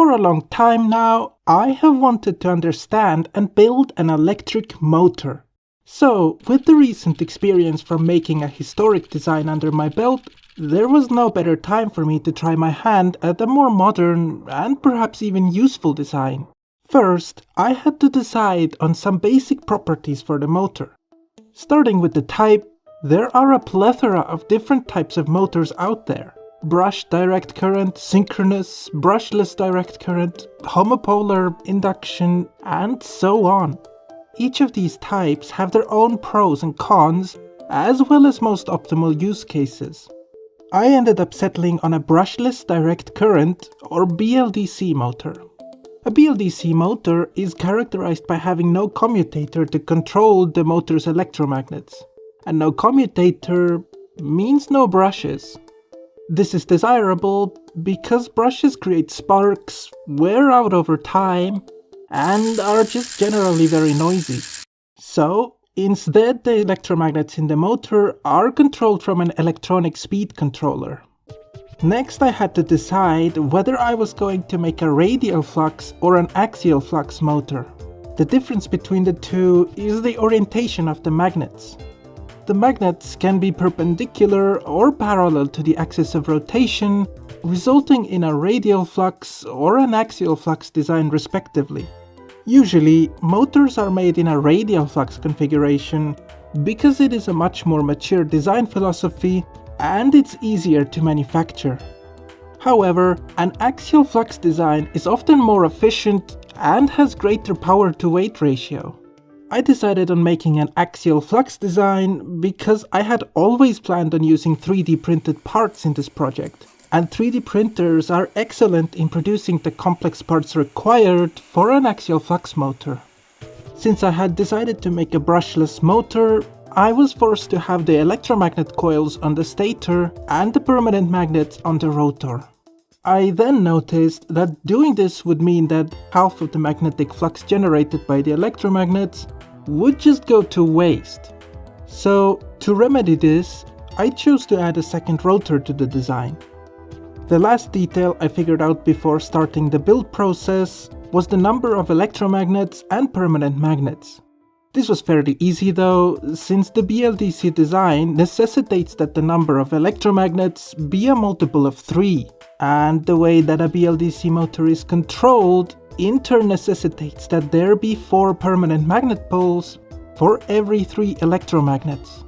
For a long time now, I have wanted to understand and build an electric motor. So, with the recent experience from making a historic design under my belt, there was no better time for me to try my hand at a more modern and perhaps even useful design. First, I had to decide on some basic properties for the motor. Starting with the type, there are a plethora of different types of motors out there. Brushed direct current, synchronous, brushless direct current, homopolar, induction, and so on. Each of these types have their own pros and cons, as well as most optimal use cases. I ended up settling on a brushless direct current, or BLDC motor. A BLDC motor is characterized by having no commutator to control the motor's electromagnets. And no commutator means no brushes. This is desirable because brushes create sparks, wear out over time, and are just generally very noisy. So, instead the electromagnets in the motor are controlled from an electronic speed controller. Next I had to decide whether I was going to make a radial flux or an axial flux motor. The difference between the two is the orientation of the magnets. The magnets can be perpendicular or parallel to the axis of rotation, resulting in a radial flux or an axial flux design respectively. Usually, motors are made in a radial flux configuration because it is a much more mature design philosophy and it's easier to manufacture. However, an axial flux design is often more efficient and has greater power to weight ratio. I decided on making an axial flux design because I had always planned on using 3D printed parts in this project, and 3D printers are excellent in producing the complex parts required for an axial flux motor. Since I had decided to make a brushless motor, I was forced to have the electromagnet coils on the stator and the permanent magnets on the rotor. I then noticed that doing this would mean that half of the magnetic flux generated by the electromagnets would just go to waste. So, to remedy this, I chose to add a second rotor to the design. The last detail I figured out before starting the build process was the number of electromagnets and permanent magnets. This was fairly easy though, since the BLDC design necessitates that the number of electromagnets be a multiple of 3, and the way that a BLDC motor is controlled in turn necessitates that there be 4 permanent magnet poles for every 3 electromagnets.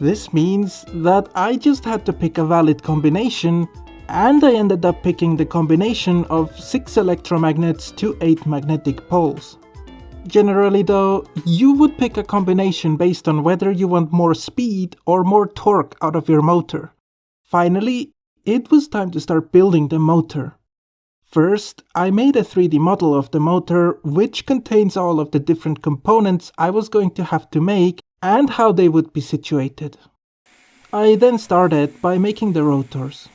This means that I just had to pick a valid combination, and I ended up picking the combination of 6 electromagnets to 8 magnetic poles. Generally though, you would pick a combination based on whether you want more speed or more torque out of your motor. Finally, it was time to start building the motor. First, I made a 3D model of the motor which contains all of the different components I was going to have to make and how they would be situated. I then started by making the rotors.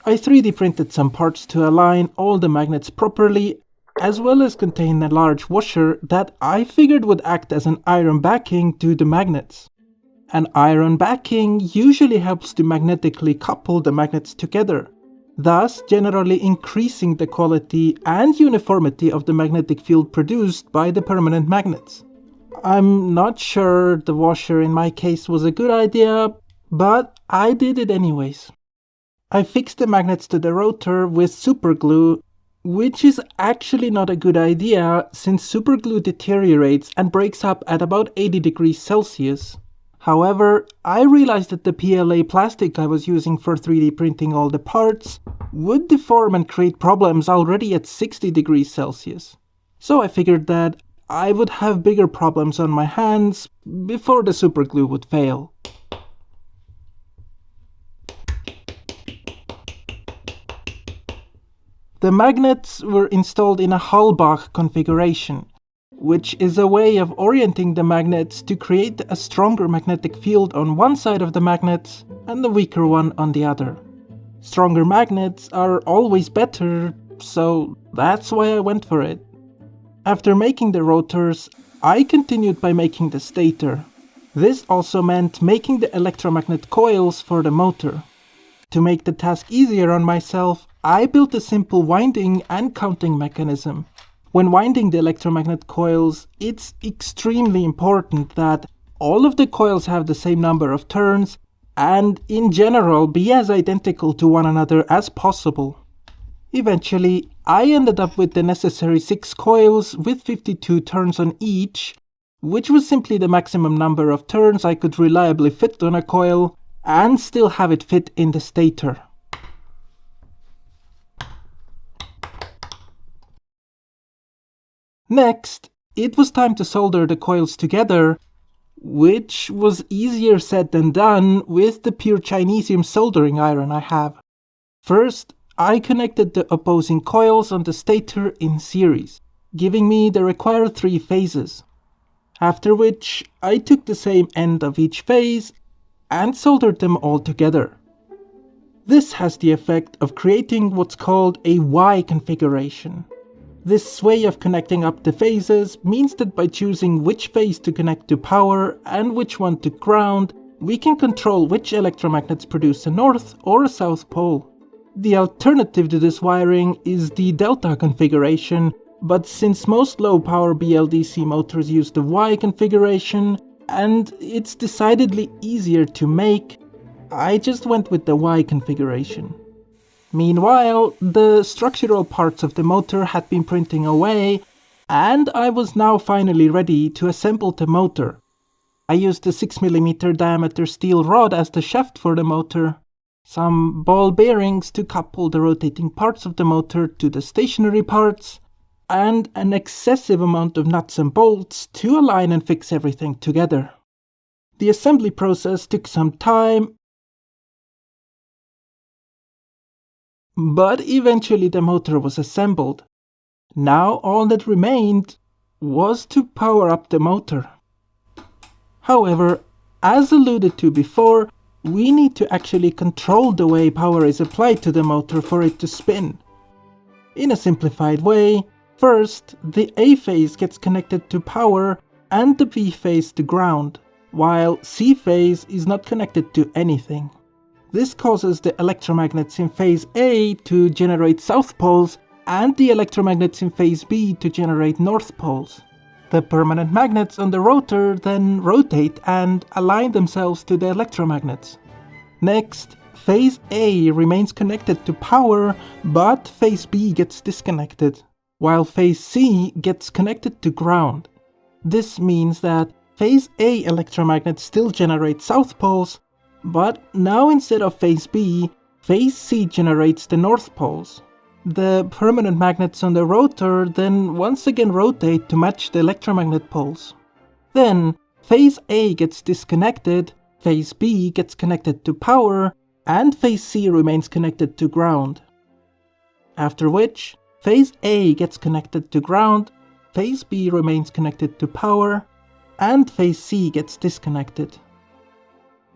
I 3D printed some parts to align all the magnets properly, as well as contain a large washer that I figured would act as an iron backing to the magnets. An iron backing usually helps to magnetically couple the magnets together, thus generally increasing the quality and uniformity of the magnetic field produced by the permanent magnets. I'm not sure the washer in my case was a good idea, but I did it anyways. I fixed the magnets to the rotor with superglue, which is actually not a good idea since superglue deteriorates and breaks up at about 80 degrees Celsius. However, I realized that the PLA plastic I was using for 3D printing all the parts would deform and create problems already at 60 degrees Celsius. So I figured that I would have bigger problems on my hands before the superglue would fail. The magnets were installed in a Hallbach configuration, which is a way of orienting the magnets to create a stronger magnetic field on one side of the magnets and a weaker one on the other. Stronger magnets are always better, so that's why I went for it. After making the rotors, I continued by making the stator. This also meant making the electromagnet coils for the motor. To make the task easier on myself, I built a simple winding and counting mechanism. When winding the electromagnet coils, it's extremely important that all of the coils have the same number of turns and, in general, be as identical to one another as possible. Eventually, I ended up with the necessary 6 coils with 52 turns on each, which was simply the maximum number of turns I could reliably fit on a coil and still have it fit in the stator. Next, it was time to solder the coils together, which was easier said than done with the pure Chinesium soldering iron I have. First, I connected the opposing coils on the stator in series, giving me the required 3 phases. After which, I took the same end of each phase and soldered them all together. This has the effect of creating what's called a Y configuration. This way of connecting up the phases means that by choosing which phase to connect to power and which one to ground, we can control which electromagnets produce a north or a south pole. The alternative to this wiring is the delta configuration, but since most low-power BLDC motors use the Y configuration, and it's decidedly easier to make, I just went with the Y configuration. Meanwhile, the structural parts of the motor had been printing away, and I was now finally ready to assemble the motor. I used a 6mm diameter steel rod as the shaft for the motor, some ball bearings to couple the rotating parts of the motor to the stationary parts, and an excessive amount of nuts and bolts to align and fix everything together. The assembly process took some time, but eventually the motor was assembled. Now all that remained was to power up the motor. However, as alluded to before, we need to actually control the way power is applied to the motor for it to spin. In a simplified way, first, the A phase gets connected to power and the B phase to ground, while C phase is not connected to anything. This causes the electromagnets in phase A to generate south poles and the electromagnets in phase B to generate north poles. The permanent magnets on the rotor then rotate and align themselves to the electromagnets. Next, phase A remains connected to power, but phase B gets disconnected, while phase C gets connected to ground. This means that phase A electromagnets still generate south poles, but now instead of phase B, phase C generates the north poles. The permanent magnets on the rotor then once again rotate to match the electromagnet poles. Then, phase A gets disconnected, phase B gets connected to power, and phase C remains connected to ground. After which, phase A gets connected to ground, phase B remains connected to power, and phase C gets disconnected.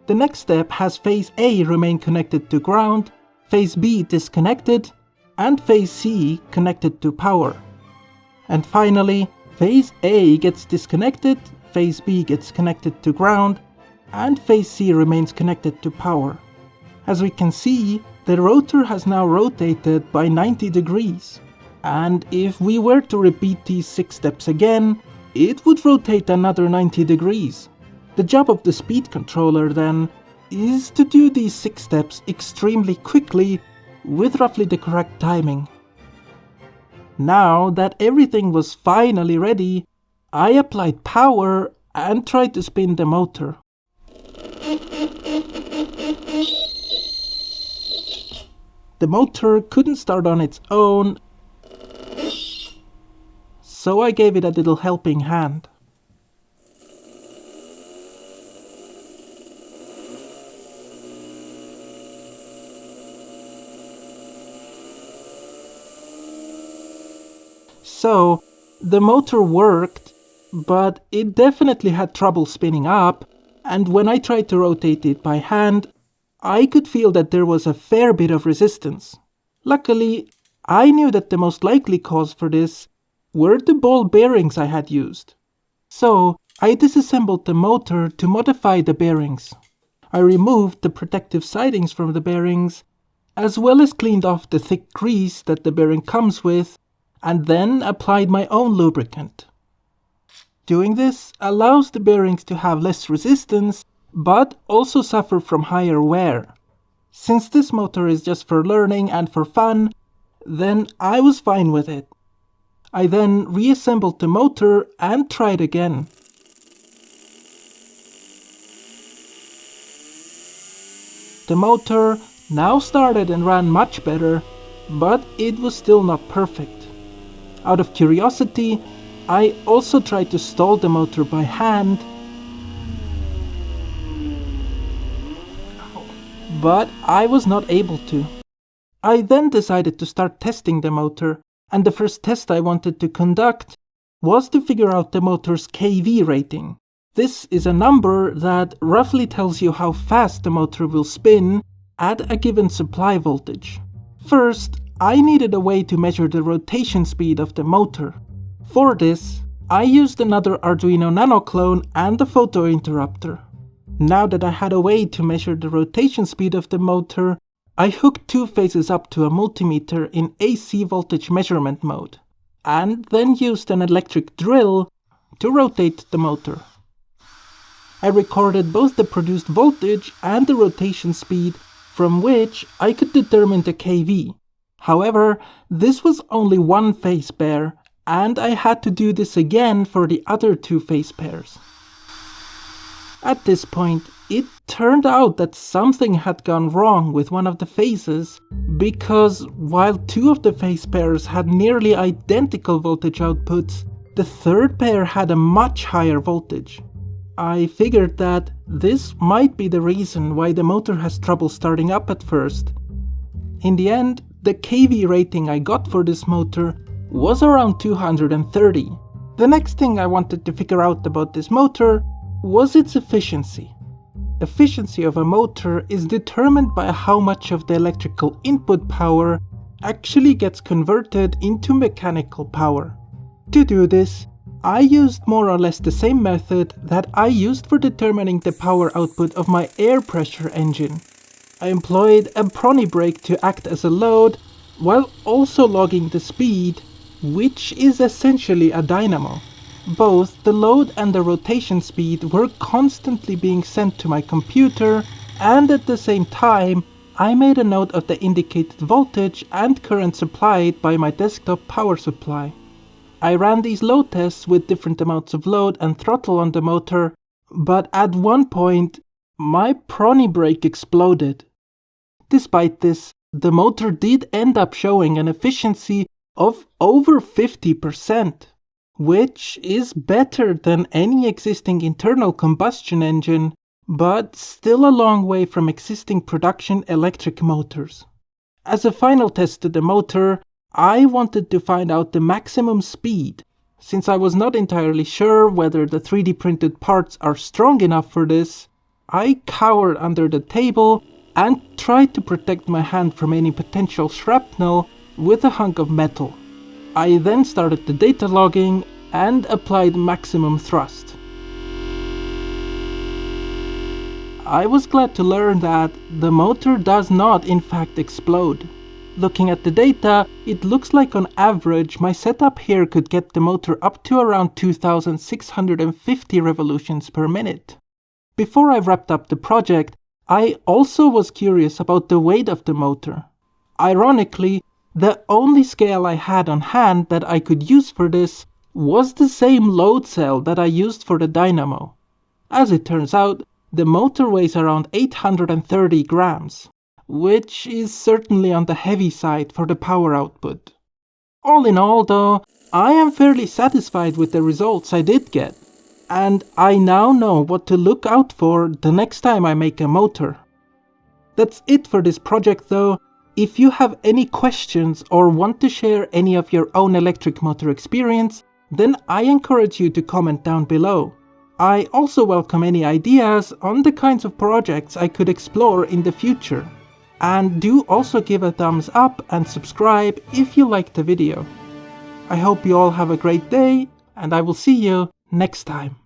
The next step has phase A remain connected to ground, phase B disconnected, and phase C connected to power. And finally, phase A gets disconnected, phase B gets connected to ground, and phase C remains connected to power. As we can see, the rotor has now rotated by 90 degrees. And if we were to repeat these 6 steps again, it would rotate another 90 degrees. The job of the speed controller, then, is to do these 6 steps extremely quickly with roughly the correct timing. Now that everything was finally ready, I applied power and tried to spin the motor. The motor couldn't start on its own, so I gave it a little helping hand. So, the motor worked, but it definitely had trouble spinning up, and when I tried to rotate it by hand, I could feel that there was a fair bit of resistance. Luckily, I knew that the most likely cause for this were the ball bearings I had used. So, I disassembled the motor to modify the bearings. I removed the protective sidings from the bearings as well as cleaned off the thick grease that the bearing comes with, and then applied my own lubricant. Doing this allows the bearings to have less resistance, but also suffer from higher wear. Since this motor is just for learning and for fun, then I was fine with it. I then reassembled the motor and tried again. The motor now started and ran much better, but it was still not perfect. Out of curiosity, I also tried to stall the motor by hand, but I was not able to. I then decided to start testing the motor, and the first test I wanted to conduct was to figure out the motor's kV rating. This is a number that roughly tells you how fast the motor will spin at a given supply voltage. First, I needed a way to measure the rotation speed of the motor. For this, I used another Arduino Nano clone and a photo interrupter. Now that I had a way to measure the rotation speed of the motor, I hooked two phases up to a multimeter in AC voltage measurement mode, and then used an electric drill to rotate the motor. I recorded both the produced voltage and the rotation speed, from which I could determine the kV. However, this was only one phase pair, and I had to do this again for the other two phase pairs. At this point, it turned out that something had gone wrong with one of the phases, because while two of the phase pairs had nearly identical voltage outputs, the third pair had a much higher voltage. I figured that this might be the reason why the motor has trouble starting up at first. In the end, the kV rating I got for this motor was around 230. The next thing I wanted to figure out about this motor was its efficiency. Efficiency of a motor is determined by how much of the electrical input power actually gets converted into mechanical power. To do this, I used more or less the same method that I used for determining the power output of my air pressure engine. I employed a prony brake to act as a load, while also logging the speed, which is essentially a dynamo. Both the load and the rotation speed were constantly being sent to my computer, and at the same time, I made a note of the indicated voltage and current supplied by my desktop power supply. I ran these load tests with different amounts of load and throttle on the motor, but at one point, my prony brake exploded. Despite this, the motor did end up showing an efficiency of over 50%. Which is better than any existing internal combustion engine, but still a long way from existing production electric motors. As a final test to the motor, I wanted to find out the maximum speed. Since I was not entirely sure whether the 3D printed parts are strong enough for this, I cowered under the table and tried to protect my hand from any potential shrapnel with a hunk of metal. I then started the data logging and applied maximum thrust. I was glad to learn that the motor does not in fact explode. Looking at the data, it looks like on average my setup here could get the motor up to around 2650 revolutions per minute. Before I wrapped up the project, I also was curious about the weight of the motor. Ironically, the only scale I had on hand that I could use for this was the same load cell that I used for the dynamo. As it turns out, the motor weighs around 830 grams, which is certainly on the heavy side for the power output. All in all though, I am fairly satisfied with the results I did get, and I now know what to look out for the next time I make a motor. That's it for this project though. If you have any questions or want to share any of your own electric motor experience, then I encourage you to comment down below. I also welcome any ideas on the kinds of projects I could explore in the future. And do also give a thumbs up and subscribe if you liked the video. I hope you all have a great day, and I will see you next time.